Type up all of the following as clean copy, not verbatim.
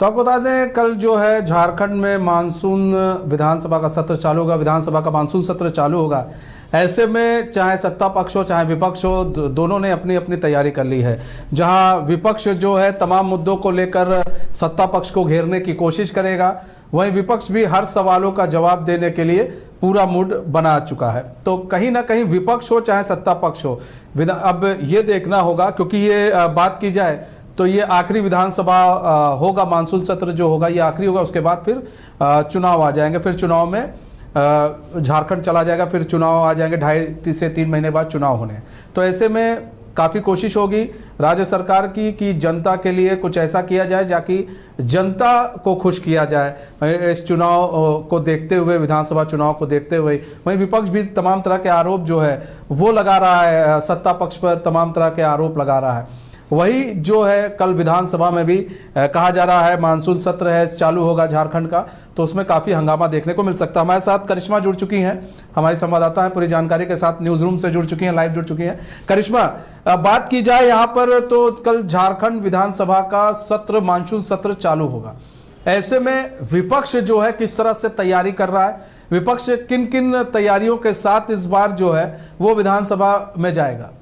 तो आपको बता दें कल जो है झारखंड में मानसून विधानसभा का सत्र चालू होगा, विधानसभा का मानसून सत्र चालू होगा। ऐसे में चाहे सत्ता पक्ष हो चाहे विपक्ष हो, दोनों ने अपनी अपनी तैयारी कर ली है। जहां विपक्ष जो है तमाम मुद्दों को लेकर सत्ता पक्ष को घेरने की कोशिश करेगा, वहीं विपक्ष भी हर सवालों का जवाब देने के लिए पूरा मूड बना चुका है। तो कहीं ना कहीं विपक्ष हो चाहे सत्ता पक्ष हो, अब ये देखना होगा, क्योंकि ये बात की जाए तो ये आखिरी विधानसभा होगा, मानसून सत्र जो होगा ये आखिरी होगा। उसके बाद फिर चुनाव आ जाएंगे, फिर चुनाव में झारखंड चला जाएगा, फिर चुनाव आ जाएंगे, 2.5 से 3 महीने बाद चुनाव होने। तो ऐसे में काफ़ी कोशिश होगी राज्य सरकार की कि जनता के लिए कुछ ऐसा किया जाए जाकि जनता को खुश किया जाए इस चुनाव को देखते हुए, विधानसभा चुनाव को देखते हुए। वहीं विपक्ष भी तमाम तरह के आरोप जो है वो लगा रहा है, सत्ता पक्ष पर तमाम तरह के आरोप लगा रहा है। वही जो है कल विधानसभा में भी कहा जा रहा है मानसून सत्र है, चालू होगा झारखंड का, तो उसमें काफ़ी हंगामा देखने को मिल सकता है। हमारे साथ करिश्मा जुड़ चुकी हैं, हमारी संवाददाता हैं, पूरी जानकारी के साथ न्यूज़ रूम से जुड़ चुकी हैं, लाइव जुड़ चुकी हैं। करिश्मा, बात की जाए यहाँ पर तो कल झारखंड विधानसभा का सत्र, मानसून सत्र चालू होगा। ऐसे में विपक्ष जो है किस तरह से तैयारी कर रहा है, विपक्ष किन किन तैयारियों के साथ इस बार जो है वो विधानसभा में जाएगा?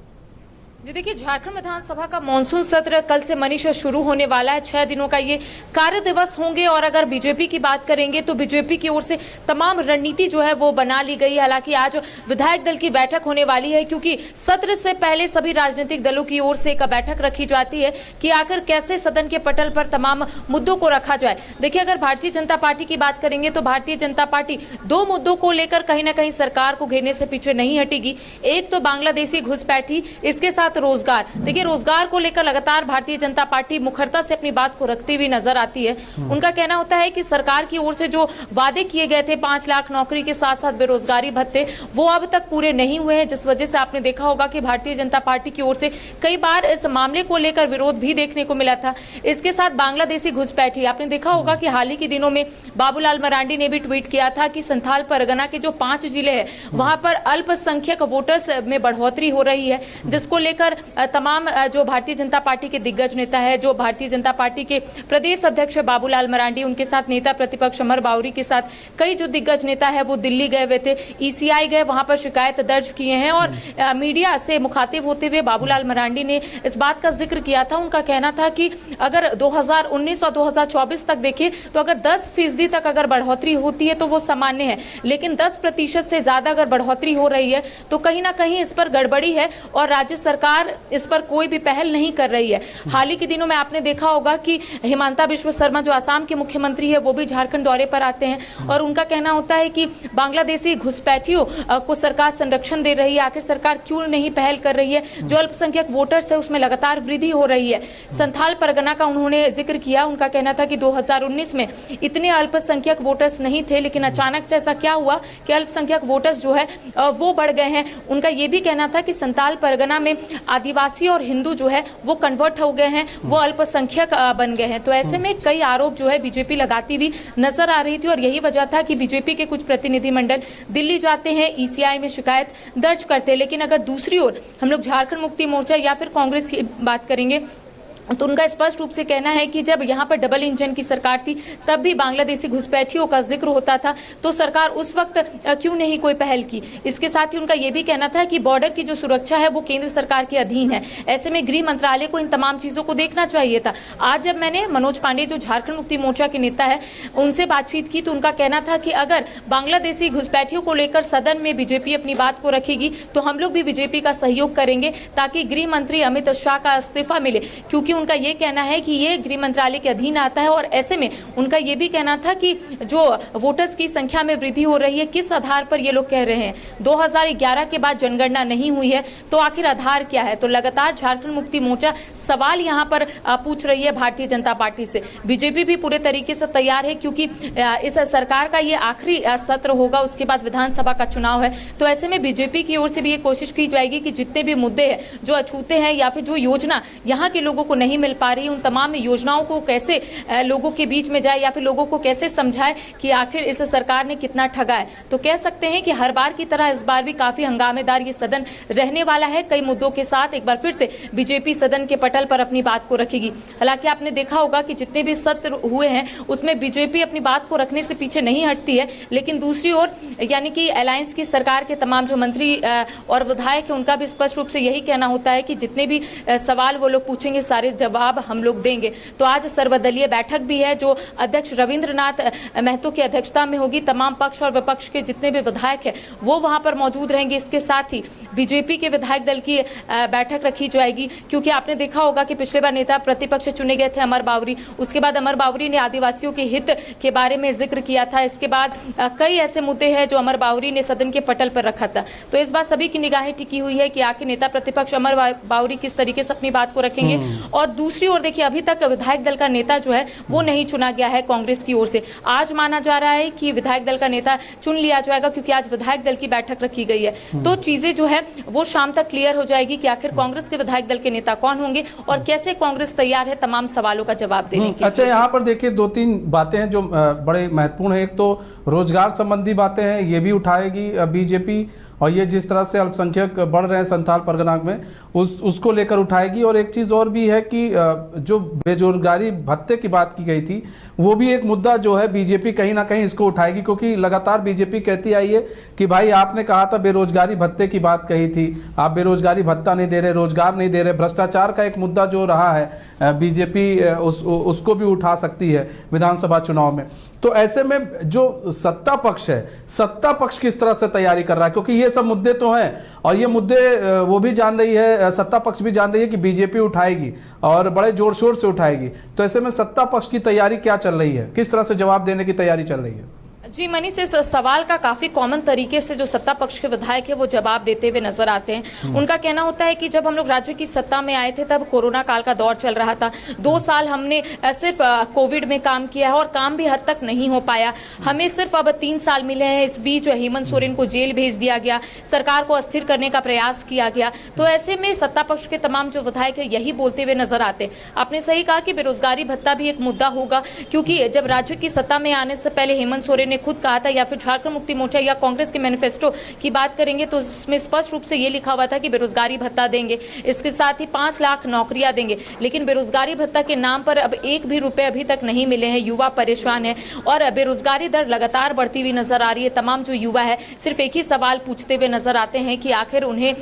जी देखिए, झारखंड विधानसभा का मानसून सत्र कल से मनीष शुरू होने वाला है। 6 दिनों का ये कार्य दिवस होंगे। और अगर बीजेपी की बात करेंगे तो बीजेपी की ओर से तमाम रणनीति जो है वो बना ली गई। हालांकि आज विधायक दल की बैठक होने वाली है, क्योंकि सत्र से पहले सभी राजनीतिक दलों की ओर से एक बैठक रखी जाती है कि आखिर कैसे सदन के पटल पर तमाम मुद्दों को रखा जाए। देखिए, अगर भारतीय जनता पार्टी की बात करेंगे तो भारतीय जनता पार्टी 2 मुद्दों को लेकर कहीं ना कहीं सरकार को घेरने से पीछे नहीं हटेगी। एक तो बांग्लादेशी घुसपैठी, इसके साथ रोजगार। देखिए, रोजगार को लेकर लगातार भारतीय जनता पार्टी मुखरता से अपनी बात को रखती हुई नजर आती है। उनका कहना होता है कि सरकार की ओर से जो वादे किए गए थे 5 लाख नौकरी के साथ साथ बेरोजगारी भत्ते, वो अब तक पूरे नहीं हुए हैं, जिस वजह से आपने देखा होगा कि भारतीय जनता पार्टी की ओर से कई बार इस मामले को लेकर विरोध भी देखने को मिला था। इसके साथ बांग्लादेशी घुसपैठी, आपने देखा होगा कि हाल ही के दिनों में बाबूलाल मरांडी ने भी ट्वीट किया था कि संथाल परगना के जो 5 जिले हैं वहां पर अल्पसंख्यक वोटर्स में बढ़ोतरी हो रही है, जिसको लेकर तमाम जो भारतीय जनता पार्टी के दिग्गज नेता है, जो भारतीय जनता पार्टी के प्रदेश अध्यक्ष बाबूलाल मरांडी, उनके साथ नेता प्रतिपक्ष अमर बाउरी के साथ कई जो दिग्गज नेता है वो दिल्ली गए हुए थे, ईसीआई गए, वहां पर शिकायत दर्ज किए हैं। और मीडिया से मुखातिब होते हुए बाबूलाल मरांडी ने इस बात का जिक्र किया था। उनका कहना था कि अगर 2019 और 2024 तक देखें तो अगर 10% तक अगर बढ़ोतरी होती है तो वो सामान्य है, लेकिन 10% से ज्यादा अगर बढ़ोतरी हो रही है तो कहीं ना कहीं इस पर गड़बड़ी है और राज्य सरकार इस पर कोई भी पहल नहीं कर रही है। हाल ही के दिनों में आपने देखा होगा कि हिमंता बिश्व शर्मा जो असम के मुख्यमंत्री है वो भी झारखंड दौरे पर आते हैं और उनका कहना होता है कि बांग्लादेशी घुसपैठियों को सरकार संरक्षण दे रही है, आखिर सरकार क्यों नहीं पहल कर रही है। जो अल्पसंख्यक वोटर्स है उसमें लगातार वृद्धि हो रही है। संथाल परगना का उन्होंने जिक्र किया। उनका कहना था कि 2019 में इतने अल्पसंख्यक वोटर्स नहीं थे, लेकिन अचानक से ऐसा क्या हुआ कि अल्पसंख्यक वोटर्स जो है वो बढ़ गए हैं। उनका ये भी कहना था कि संथाल परगना में आदिवासी और हिंदू जो है वो कन्वर्ट हो गए हैं, वो अल्पसंख्यक बन गए हैं। तो ऐसे में कई आरोप जो है बीजेपी लगाती हुई नजर आ रही थी और यही वजह था कि बीजेपी के कुछ प्रतिनिधिमंडल दिल्ली जाते हैं, ईसीआई में शिकायत दर्ज करते हैं। लेकिन अगर दूसरी ओर हम लोग झारखंड मुक्ति मोर्चा या फिर कांग्रेस की बात करेंगे तो उनका स्पष्ट रूप से कहना है कि जब यहाँ पर डबल इंजन की सरकार थी तब भी बांग्लादेशी घुसपैठियों का जिक्र होता था, तो सरकार उस वक्त क्यों नहीं कोई पहल की। इसके साथ ही उनका यह भी कहना था कि बॉर्डर की जो सुरक्षा है वो केंद्र सरकार के अधीन है, ऐसे में गृह मंत्रालय को इन तमाम चीजों को देखना चाहिए था। आज जब मैंने मनोज पांडे जो झारखंड मुक्ति मोर्चा के नेता है उनसे बातचीत की तो उनका कहना था कि अगर बांग्लादेशी घुसपैठियों को लेकर सदन में बीजेपी अपनी बात को रखेगी तो हम लोग भी बीजेपी का सहयोग करेंगे ताकि गृह मंत्री अमित शाह का इस्तीफा मिले, क्योंकि उनका ये कहना है कि ये गृह मंत्रालय के अधीन आता है। और ऐसे में उनका ये भी कहना था कि जो वोटर्स की संख्या में वृद्धि हो रही है, किस आधार पर ये लोग कह रहे हैं 2011 के बाद जनगणना नहीं हुई है, तो आखिर आधार क्या है। तो लगातार झारखंड मुक्ति मोर्चा सवाल यहाँ पर पूछ रही है भारतीय जनता पार्टी से। बीजेपी भी पूरे तरीके से तैयार है, क्योंकि इस सरकार का ये आखिरी सत्र होगा, उसके बाद विधानसभा का चुनाव है। तो ऐसे में बीजेपी की ओर से भी ये कोशिश की जाएगी कि जितने भी मुद्दे हैं जो अछूते हैं या फिर जो योजना यहाँ के लोगों को नहीं मिल पा रही, उन तमाम योजनाओं को कैसे लोगों के बीच में जाए या फिर लोगों को कैसे समझाए कि आखिर इस सरकार ने कितना ठगा है। तो कह सकते हैं कि हर बार की तरह इस बार भी काफी हंगामेदार ये सदन रहने वाला है। कई मुद्दों के साथ एक बार फिर से बीजेपी सदन के पटल पर अपनी बात को रखेगी। हालांकि आपने देखा होगा कि जितने भी सत्र हुए हैं उसमें बीजेपी अपनी बात को रखने से पीछे नहीं हटती है, लेकिन दूसरी ओर यानी कि अलायंस की सरकार के तमाम जो मंत्री और विधायक हैं उनका भी स्पष्ट रूप से यही कहना होता है कि जितने भी सवाल वो लोग पूछेंगे सारे जवाब हम लोग देंगे। तो आज सर्वदलीय बैठक भी है जो अध्यक्ष रविंद्रनाथ महतो की अध्यक्षता में होगी। तमाम पक्ष और विपक्ष के जितने भी विधायक हैं वो वहां पर मौजूद रहेंगे। इसके साथ ही बीजेपी के विधायक दल की बैठक रखी जाएगी, क्योंकि आपने देखा होगा कि पिछले बार नेता प्रतिपक्ष चुने गए थे अमर बावरी। उसके बाद अमर बावरी ने आदिवासियों के हित के बारे में जिक्र किया था। इसके बाद कई ऐसे मुद्दे हैं जो अमर बावरी ने सदन के पटल पर रखा था। तो इस बार सभी की निगाहें टिकी हुई है कि आखिर नेता प्रतिपक्ष अमर बावरी किस तरीके से अपनी बात को रखेंगे। और दूसरी ओर देखिए, अभी तक विधायक दल का नेता जो है वो नहीं चुना गया है कांग्रेस की ओर से। आज माना जा रहा है कि विधायक दल का नेता चुन लिया जाएगा, क्योंकि आज विधायक दल की बैठक रखी गई है। तो चीजें जो है वो शाम तक क्लियर हो जाएगी कि आखिर कांग्रेस के विधायक दल के नेता कौन होंगे और कैसे कांग्रेस तैयार है तमाम सवालों का जवाब देने के लिए। अच्छा, यहाँ पर देखिए दो तीन बातें हैं जो बड़े महत्वपूर्ण है। एक तो रोजगार संबंधी बातें हैं, ये भी उठाएगी बीजेपी, और ये जिस तरह से अल्पसंख्यक बढ़ रहे हैं संथाल परगना में उसको लेकर उठाएगी। और एक चीज़ और भी है कि जो बेरोजगारी भत्ते की बात की गई थी वो भी एक मुद्दा जो है बीजेपी कहीं ना कहीं इसको उठाएगी, क्योंकि लगातार बीजेपी कहती आई है कि भाई आपने कहा था बेरोजगारी भत्ते की बात कही थी, आप बेरोजगारी भत्ता नहीं दे रहे, रोजगार नहीं दे रहे। भ्रष्टाचार का एक मुद्दा जो रहा है बीजेपी उसको भी उठा सकती है विधानसभा चुनाव में। तो ऐसे में जो सत्ता पक्ष है, सत्ता पक्ष किस तरह से तैयारी कर रहा है, क्योंकि ये सब मुद्दे तो हैं और ये मुद्दे वो भी जान रही है, सत्ता पक्ष भी जान रही है कि बीजेपी उठाएगी और बड़े जोर शोर से उठाएगी। तो ऐसे में सत्ता पक्ष की तैयारी क्या चल रही है, किस तरह से जवाब देने की तैयारी चल रही है? जी मनीष, इस सवाल का काफी कॉमन तरीके से जो सत्ता पक्ष के विधायक है वो जवाब देते हुए नजर आते हैं। उनका कहना होता है कि जब हम लोग राज्य की सत्ता में आए थे तब कोरोना काल का दौर चल रहा था। 2 साल हमने सिर्फ कोविड में काम किया है और काम भी हद तक नहीं हो पाया। हमें सिर्फ अब 3 साल मिले हैं। इस बीच हेमंत सोरेन को जेल भेज दिया गया, सरकार को अस्थिर करने का प्रयास किया गया। तो ऐसे में सत्ता पक्ष के तमाम जो विधायक है यही बोलते हुए नजर आते। आपने सही कहा कि बेरोजगारी भत्ता भी एक मुद्दा होगा, क्योंकि जब राज्य की सत्ता में आने से पहले हेमंत सोरेन ने खुद कहा था, या फिर झारखंड मुक्ति मोर्चा या कांग्रेस के मैनिफेस्टो की बात करेंगे तो उसमें स्पष्ट रूप से ये लिखा हुआ था कि बेरोजगारी भत्ता देंगे, इसके साथ ही 5 लाख नौकरियां देंगे। लेकिन बेरोजगारी भत्ता के नाम पर अब 1 भी रुपए अभी तक नहीं मिले हैं। युवा परेशान है और बेरोजगारी दर लगातार बढ़ती हुई नजर आ रही है। तमाम जो युवा है सिर्फ एक ही सवाल पूछते हुए नजर आते हैं कि आखिर उन्हें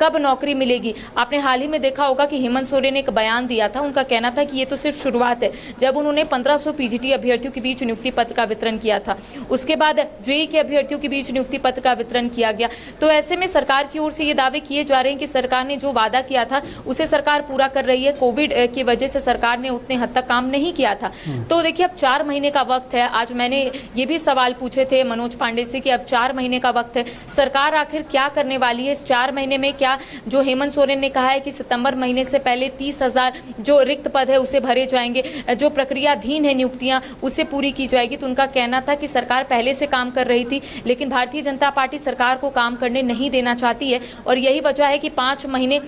कब नौकरी मिलेगी। आपने हाल ही में देखा होगा कि हेमंत सोरेन ने एक बयान दिया था। उनका कहना था कि ये तो सिर्फ शुरुआत है, जब उन्होंने 1500 पीजीटी अभ्यर्थियों के बीच नियुक्ति पत्र का वितरण किया था। उसके बाद जेईई के अभ्यर्थियों के बीच नियुक्ति पत्र का वितरण किया गया। तो ऐसे में सरकार की ओर से ये दावे किए जा रहे हैं कि सरकार ने जो वादा किया था उसे सरकार पूरा कर रही है। कोविड की वजह से सरकार ने उतने हद तक काम नहीं किया था। तो देखिए, अब 4 महीने का वक्त है। आज मैंने ये भी सवाल पूछे थे मनोज पांडे से कि अब 4 महीने का वक्त है, सरकार आखिर क्या करने वाली है इस 4 महीने में? क्या जो हेमंत सोरेन ने कहा है कि सितंबर महीने से पहले 30,000 जो रिक्त पद है उसे भरे जाएंगे, जो प्रक्रियाधीन है नियुक्तियां उसे पूरी की जाएगी। तो उनका कहना था कि सरकार पहले से काम कर रही थी, लेकिन भारतीय जनता पार्टी सरकार को काम करने नहीं देना चाहती है और यही वजह है कि 5 महीने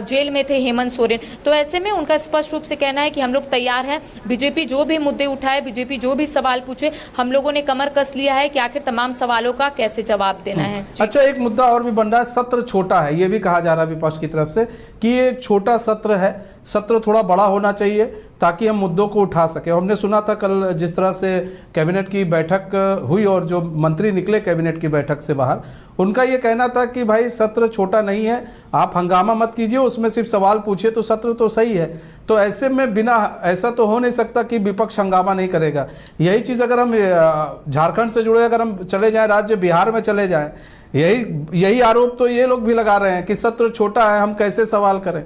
जेल में थे हेमंत सोरेन। तो ऐसे में उनका स्पष्ट रूप से कहना है कि हम लोग तैयार हैं, बीजेपी जो भी मुद्दे उठाए, बीजेपी जो भी सवाल पूछे, हम लोगों ने कमर कस लिया है कि आखिर तमाम सवालों का कैसे जवाब देना है। अच्छा, एक मुद्दा और भी बन रहा है, सत्र छोटा है, ये भी कहा जा रहा है विपक्ष की तरफ से कि ये छोटा सत्र है, सत्र थोड़ा बड़ा होना चाहिए ताकि हम मुद्दों को उठा सके। हमने सुना था कल जिस तरह से कैबिनेट की बैठक हुई और जो मंत्री निकले कैबिनेट की बैठक से बाहर, उनका ये कहना था कि भाई सत्र छोटा नहीं है, आप हंगामा मत कीजिए, उसमें सिर्फ सवाल पूछिए, तो सत्र तो सही है। तो ऐसे में बिना, ऐसा तो हो नहीं सकता कि विपक्ष हंगामा नहीं करेगा। यही चीज़ अगर हम झारखंड से जुड़े अगर हम चले जाएं, राज्य बिहार में चले जाएं, यही आरोप तो ये लोग भी लगा रहे हैं कि सत्र छोटा है, हम कैसे सवाल करें।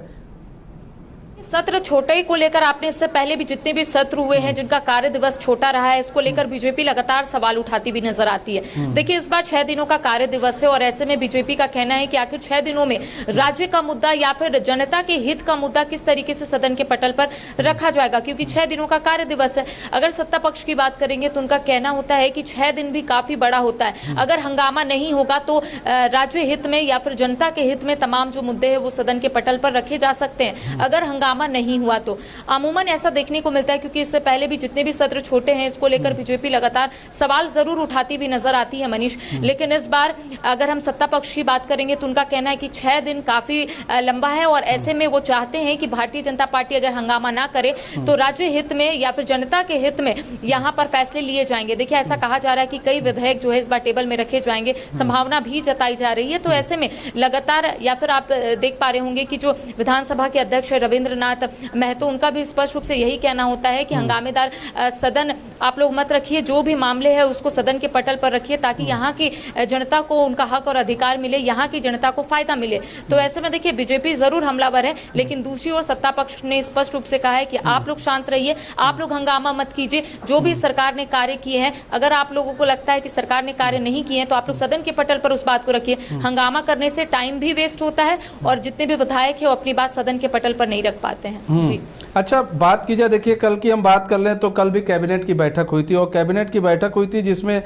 सत्र छोटे को लेकर आपने इससे पहले भी जितने भी सत्र हुए हैं जिनका कार्य दिवस छोटा रहा है, इसको लेकर बीजेपी लगातार सवाल उठाती हुई नजर आती है। देखिए, इस बार 6 दिनों का कार्य दिवस है और ऐसे में बीजेपी का कहना है कि आखिर 6 दिनों में राज्य का मुद्दा या फिर जनता के हित का मुद्दा किस तरीके से सदन के पटल पर रखा जाएगा, क्योंकि 6 दिनों का कार्य दिवस है। अगर सत्ता पक्ष की बात करेंगे तो उनका कहना होता है कि 6 दिन भी काफी बड़ा होता है। अगर हंगामा नहीं होगा तो राज्य हित में या फिर जनता के हित में तमाम जो मुद्दे हैं वो सदन के पटल पर रखे जा सकते हैं। अगर हंगामा हंगामा नहीं हुआ तो अमूमन ऐसा देखने को मिलता है, क्योंकि इससे पहले भी जितने भी सत्र छोटे हैं इसको लेकर बीजेपी लगातार सवाल जरूर उठाती हुई नजर आती है मनीष। लेकिन इस बार अगर हम सत्ता पक्ष की बात करेंगे तो उनका कहना है कि 6 दिन काफी लंबा है और ऐसे में वो चाहते हैं कि भारतीय जनता पार्टी अगर हंगामा ना करे तो राज्य हित में या फिर जनता के हित में यहाँ पर फैसले लिए जाएंगे। देखिए, ऐसा कहा जा रहा है कि कई विधेयक जो है इस बार टेबल में रखे जाएंगे, संभावना भी जताई जा रही है। तो ऐसे में लगातार, या फिर आप देख पा रहे होंगे कि जो विधानसभा के अध्यक्ष रविंद्रनाथ महतो, उनका भी स्पष्ट रूप से यही कहना होता है कि हंगामेदार सदन आप लोग मत रखिए, जो भी मामले है उसको सदन के पटल पर रखिए ताकि यहाँ की जनता को उनका हक और अधिकार मिले, यहाँ की जनता को फायदा मिले। तो ऐसे में देखिए, बीजेपी जरूर हमलावर है, लेकिन दूसरी ओर सत्ता पक्ष ने स्पष्ट रूप से कहा है कि आप लोग शांत रहिए, आप लोग हंगामा मत कीजिए, जो भी सरकार ने कार्य किए हैं, अगर आप लोगों को लगता है कि सरकार ने कार्य नहीं किए हैं तो आप लोग सदन के पटल पर उस बात को रखिए। हंगामा करने से टाइम भी वेस्ट होता है और जितने भी विधायक है वो अपनी बात सदन के पटल पर नहीं रख पाते हैं। जी, अच्छा, बात की जाए, देखिए कल की हम बात कर लें तो कल भी कैबिनेट की बैठक हुई थी और कैबिनेट की बैठक हुई थी जिसमें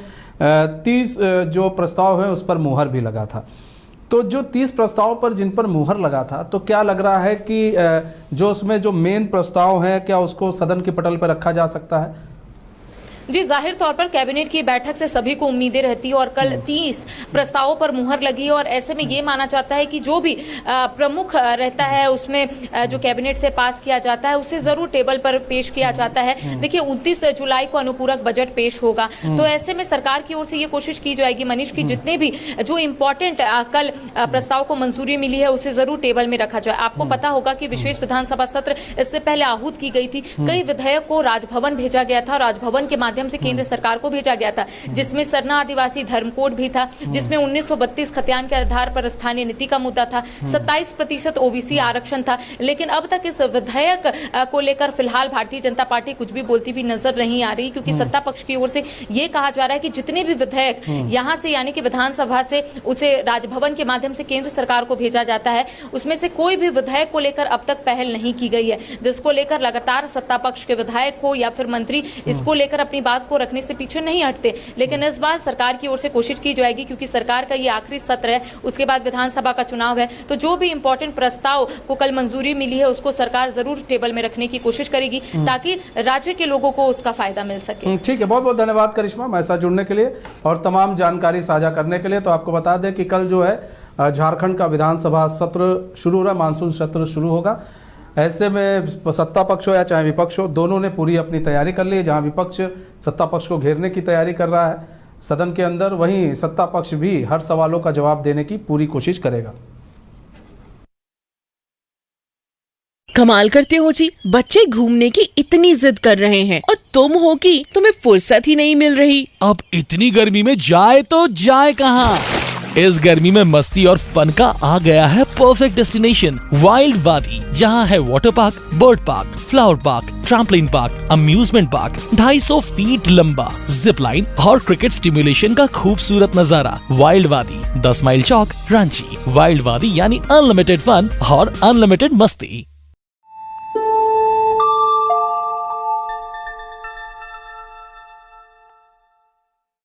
30 जो प्रस्ताव है उस पर मुहर भी लगा था। तो जो 30 प्रस्ताव पर जिन पर मुहर लगा था, तो क्या लग रहा है कि जो उसमें जो मेन प्रस्ताव है क्या उसको सदन के पटल पर रखा जा सकता है? जी, जाहिर तौर पर कैबिनेट की बैठक से सभी को उम्मीदें रहती है और कल 30 प्रस्तावों पर मुहर लगी और ऐसे में ये माना जाता है कि जो भी प्रमुख रहता है उसमें जो कैबिनेट से पास किया जाता है उसे जरूर टेबल पर पेश किया जाता है। देखिए, 29 जुलाई को अनुपूरक बजट पेश होगा, तो ऐसे में सरकार की ओर से ये कोशिश की जाएगी मनीष की जितने भी जो इम्पोर्टेंट कल प्रस्ताव को मंजूरी मिली है उसे जरूर टेबल में रखा जाए। आपको पता होगा कि विशेष विधानसभा सत्र इससे पहले आहूत की गई थी, कई विधेयक को राजभवन भेजा गया था, राजभवन के माध्यम से केंद्र सरकार को भेजा गया था, जिसमें सरना आदिवासी धर्म कोड भी था, जिसमें 1932 खतियान के आधार पर स्थानीय नीति का मुद्दा था, 27% ओबीसी आरक्षण था। लेकिन अब तक इस विधेयक को लेकर फिलहाल भारतीय जनता पार्टी कुछ भी बोलती हुई नजर नहीं आ रही, क्योंकि सत्ता पक्ष की ओर से यह कहा जा रहा है कि जितने भी विधेयक यहां से यानी कि विधानसभा से उसे राजभवन के माध्यम से केंद्र सरकार को भेजा जाता है, उसमें से कोई भी विधेयक को लेकर अब तक पहल नहीं की गई है, जिसको लेकर लगातार सत्ता पक्ष के विधायक हो या फिर मंत्री इसको लेकर अपनी बात को रखने से पीछे नहीं हटते। लेकिन इस बार सरकार की ओर से कोशिश की जाएगी, क्योंकि सरकार का ये आखिरी सत्र है, उसके बाद विधानसभा का चुनाव है, तो जो भी इंपॉर्टेंट प्रस्ताव को कल मंजूरी मिली है उसको सरकार जरूर टेबल में रखने की कोशिश करेगी ताकि राज्य के लोगों को उसका फायदा मिल सके। ठीक है, बहुत बहुत धन्यवाद करिश्मा हमारे साथ जुड़ने के लिए और तमाम जानकारी साझा करने के लिए। तो आपको बता दें कि कल जो है झारखंड का विधानसभा सत्र शुरू हो रहा है, मानसून सत्र शुरू होगा। ऐसे में सत्ता पक्ष हो या चाहे विपक्ष हो, दोनों ने पूरी अपनी तैयारी कर ली है। जहां विपक्ष सत्ता पक्ष को घेरने की तैयारी कर रहा है सदन के अंदर, वहीं सत्ता पक्ष भी हर सवालों का जवाब देने की पूरी कोशिश करेगा। कमाल करते हो जी, बच्चे घूमने की इतनी जिद कर रहे हैं और तुम हो कि तुम्हें फुर्सत ही नहीं मिल रही। अब इतनी गर्मी में जाए तो जाए कहाँ? इस गर्मी में मस्ती और फन का आ गया है परफेक्ट डेस्टिनेशन वाइल्ड वादी, जहाँ है water park, bird park, flower park, trampoline park, amusement park, 250 feet लंबा, जिप लाइन और क्रिकेट स्टिमुलेशन का खूबसूरत नजारा। वाइल्ड वादी, 10 माइल चौक, रांची। वाइल्ड वादी यानी अनलिमिटेड फन और अनलिमिटेड मस्ती।